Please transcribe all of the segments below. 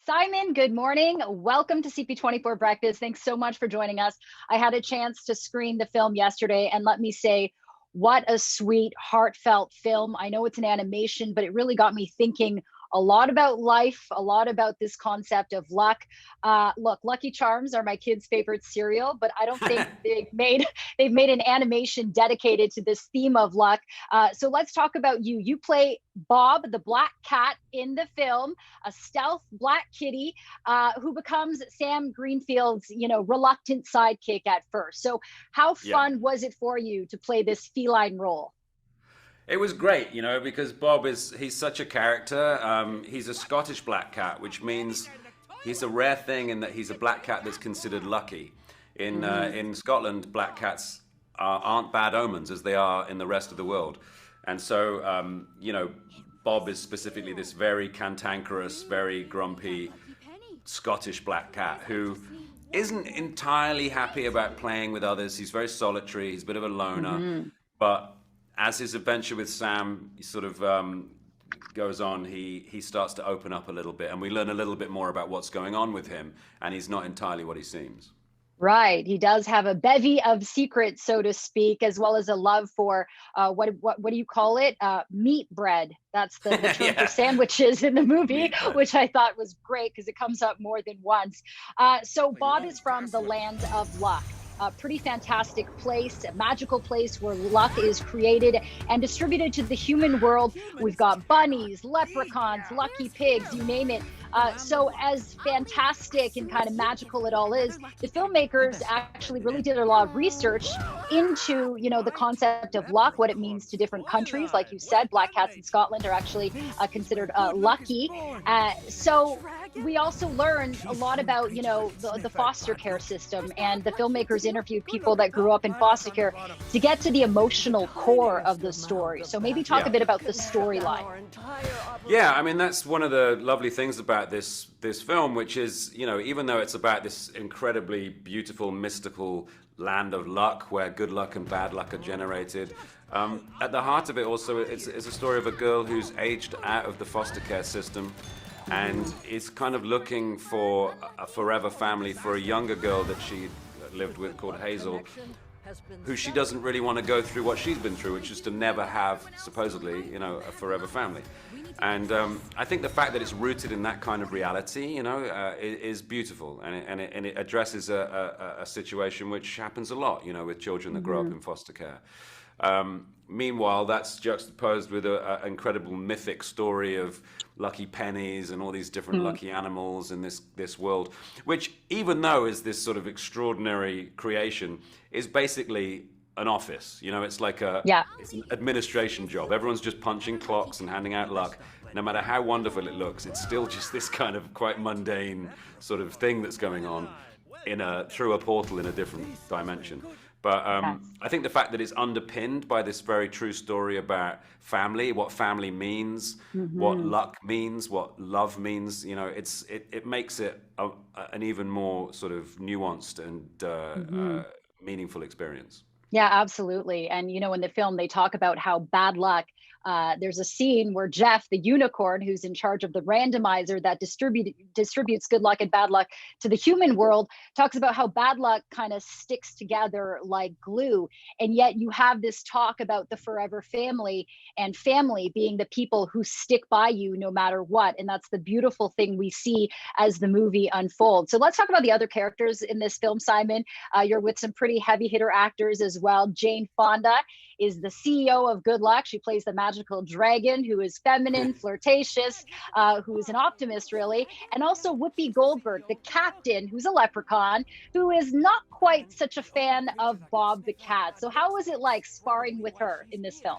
Simon, good morning. Welcome to CP24 Breakfast. Thanks so much for joining us. I had a chance to screen the film yesterday, and let me say, what a sweet, heartfelt film. I know it's an animation, but it really got me thinking a lot about life, a lot about this concept of luck. Look, Lucky Charms are my kids' favorite cereal, but I don't think they've made an animation dedicated to this theme of luck. So let's talk about you. You play Bob, the black cat in the film, a stealth black kitty who becomes Sam Greenfield's, reluctant sidekick at first. So how Yeah, fun was it for you to play this feline role? it was great, because Bob he's such a character. He's a Scottish black cat, which means he's a rare thing in that he's a black cat that's considered lucky. In Scotland, black cats aren't bad omens as they are in the rest of the world, and so Bob is specifically this very cantankerous, very grumpy Scottish black cat who isn't entirely happy about playing with others. He's very solitary. He's a bit of a loner, but as his adventure with Sam sort of goes on, he starts to open up a little bit, and we learn a little bit more about what's going on with him, and he's not entirely what he seems. Right. He does have a bevy of secrets, so to speak, as well as a love for what do you call it? Meat bread. That's the term for Yeah, sandwiches in the movie, meat bread. which I thought was great because it comes up more than once. So Bob is from the land of luck. A pretty fantastic place, a magical place where luck is created and distributed to the human world. We've got bunnies, leprechauns, lucky pigs, you name it. So as fantastic and kind of magical it all is, the filmmakers actually really did a lot of research into, the concept of luck, what it means to different countries. Like you said, black cats in Scotland are actually considered lucky. So we also learned a lot about, the foster care system, and the filmmakers interviewed people that grew up in foster care to get to the emotional core of the story. So maybe talk a Yeah. bit about the storyline. Yeah, I mean that's one of the lovely things about this film, which is, even though it's about this incredibly beautiful, mystical land of luck where good luck and bad luck are generated, at the heart of it also it's a story of a girl who's aged out of the foster care system and is kind of looking for a forever family for a younger girl that she lived with called Hazel, who she doesn't really want to go through what she's been through, which is to never have, supposedly, a forever family. And I think the fact that it's rooted in that kind of reality, is beautiful, and it addresses a situation which happens a lot, with children that grow up in foster care. Meanwhile, that's juxtaposed with an incredible mythic story of lucky pennies and all these different lucky animals in this world, which, even though is this sort of extraordinary creation, is basically an office. It's like Yeah. it's an administration job. Everyone's just punching clocks and handing out luck. No matter how wonderful it looks, it's still just this kind of quite mundane sort of thing that's going on through a portal in a different dimension. But Yes. I think the fact that it's underpinned by this very true story about family, what family means, what luck means, what love means, it makes it an even more sort of nuanced and meaningful experience. Yeah, absolutely. And in the film, they talk about how bad luck. There's a scene where Jeff, the unicorn, who's in charge of the randomizer that distributes good luck and bad luck to the human world, talks about how bad luck kind of sticks together like glue. And yet you have this talk about the forever family, and family being the people who stick by you no matter what. And that's the beautiful thing we see as the movie unfolds. So let's talk about the other characters in this film, Simon. You're with some pretty heavy hitter actors as well. Jane Fonda is the CEO of Good Luck. She plays the magical dragon who is feminine, flirtatious, who is an optimist, really. And also Whoopi Goldberg, the captain, who's a leprechaun, who is not quite such a fan of Bob the cat. So how was it like sparring with her in this film?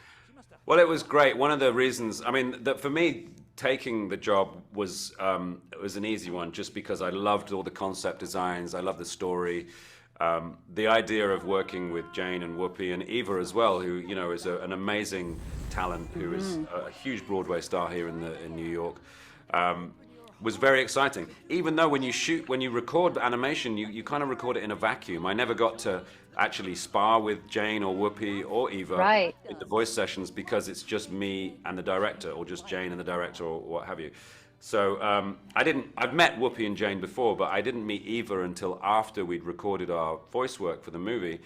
Well, it was great. One of the reasons, I mean, that for me, taking the job it was an easy one, just because I loved all the concept designs, I loved the story. The idea of working with Jane and Whoopi and Eva as well, who is an amazing talent, who is a huge Broadway star here in New York, was very exciting. Even though when you record animation, you kind of record it in a vacuum. I never got to actually spar with Jane or Whoopi or Eva Right. in the voice sessions because it's just me and the director, or just Jane and the director, or what have you. So I've met Whoopi and Jane before, but I didn't meet Eva until after we'd recorded our voice work for the movie.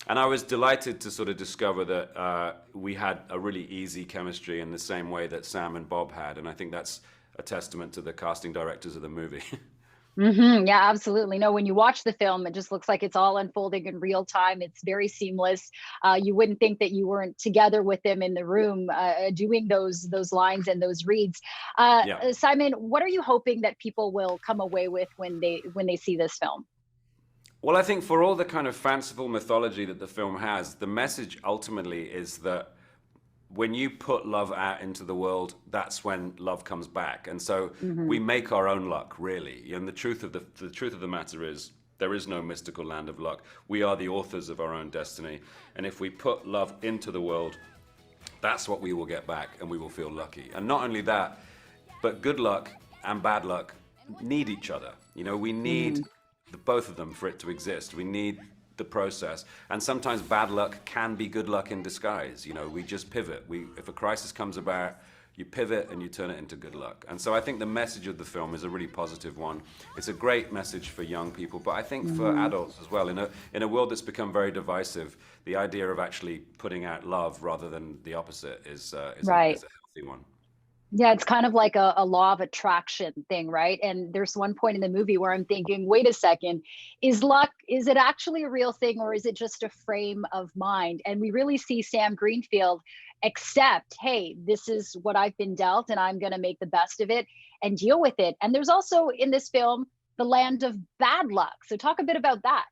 And I was delighted to sort of discover that we had a really easy chemistry in the same way that Sam and Bob had. And I think that's a testament to the casting directors of the movie. Yeah, absolutely. No, when you watch the film, it just looks like it's all unfolding in real time. It's very seamless. You wouldn't think that you weren't together with them in the room doing those lines and those reads. Yeah. Simon, what are you hoping that people will come away with when they see this film? Well, I think for all the kind of fanciful mythology that the film has, the message ultimately is that when you put love out into the world, that's when love comes back. And so we make our own luck, really. And the truth of the matter is there is no mystical land of luck. We are the authors of our own destiny. And if we put love into the world, that's what we will get back, and we will feel lucky. And not only that, but good luck and bad luck need each other. We need both of them for it to exist. We need the process, and sometimes bad luck can be good luck in disguise. We just pivot. If a crisis comes about, you pivot and you turn it into good luck. And so I think the message of the film is a really positive one. It's a great message for young people, but I think for adults as well. In a world that's become very divisive, the idea of actually putting out love rather than the opposite is Right. is a healthy one. Yeah, it's kind of like a law of attraction thing, right? And there's one point in the movie where I'm thinking, wait a second, is it actually a real thing, or is it just a frame of mind? And we really see Sam Greenfield accept, hey, this is what I've been dealt, and I'm going to make the best of it and deal with it. And there's also in this film the land of bad luck. So talk a bit about that.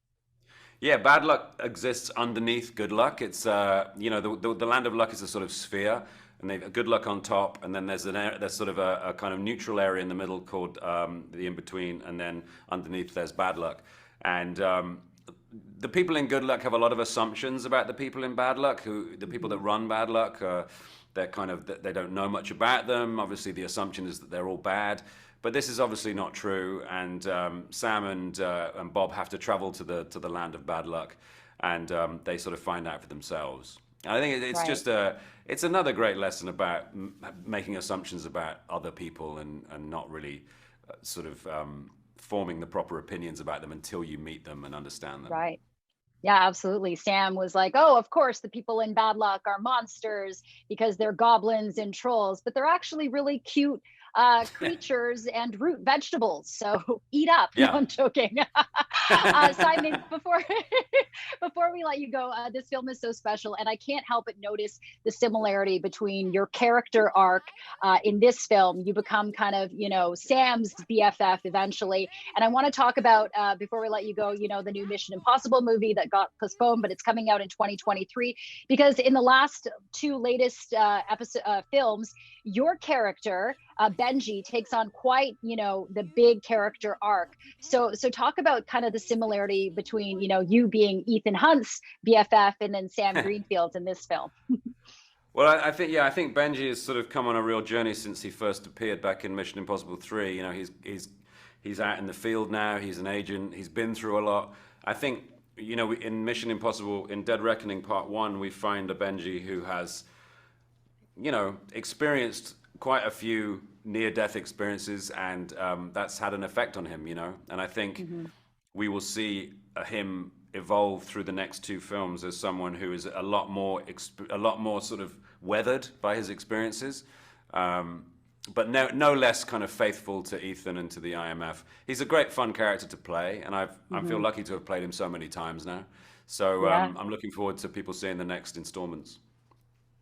Yeah, bad luck exists underneath good luck. It's the land of luck is a sort of sphere, and they've good luck on top, and then there's sort of a kind of neutral area in the middle called the in between, and then underneath there's bad luck. And the people in good luck have a lot of assumptions about the people in bad luck. The people that run bad luck, they don't know much about them. Obviously, the assumption is that they're all bad. But this is obviously not true, and Sam and Bob have to travel to the land of bad luck, and they sort of find out for themselves. And I think it's Right. just it's another great lesson about making assumptions about other people and not really forming the proper opinions about them until you meet them and understand them. Right. Yeah, absolutely. Sam was like, oh, of course, the people in bad luck are monsters because they're goblins and trolls, but they're actually really cute creatures and root vegetables. So eat up. No, Yeah. I'm joking. Simon, before before we let you go, this film is so special, and I can't help but notice the similarity between your character arc in this film. You become kind of, Sam's BFF eventually, and I want to talk about before we let you go, the new Mission Impossible movie that got postponed, but it's coming out in 2023 because in the last two latest films, your character Benji takes on quite, the big character arc. So talk about kind of the similarity between, you being Ethan Hunt's BFF and then Sam Greenfield's in this film. Well, I think Benji has sort of come on a real journey since he first appeared back in Mission Impossible 3. He's out in the field now. He's an agent. He's been through a lot. I think, in Mission Impossible, in Dead Reckoning Part 1, we find a Benji who has, experienced quite a few near-death experiences, and that's had an effect on him, And I think we will see him evolve through the next two films as someone who is a lot more sort of weathered by his experiences, but no less kind of faithful to Ethan and to the IMF. He's a great fun character to play, and I feel lucky to have played him so many times now. So Yeah. I'm looking forward to people seeing the next installments.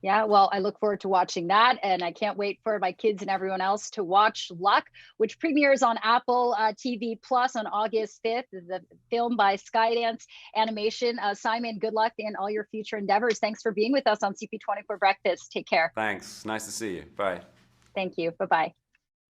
Yeah, well, I look forward to watching that, and I can't wait for my kids and everyone else to watch Luck, which premieres on Apple TV Plus on August 5th. The film by Skydance Animation. Simon, good luck in all your future endeavors. Thanks for being with us on CP24 Breakfast. Take care. Thanks. Nice to see you. Bye. Thank you. Bye-bye.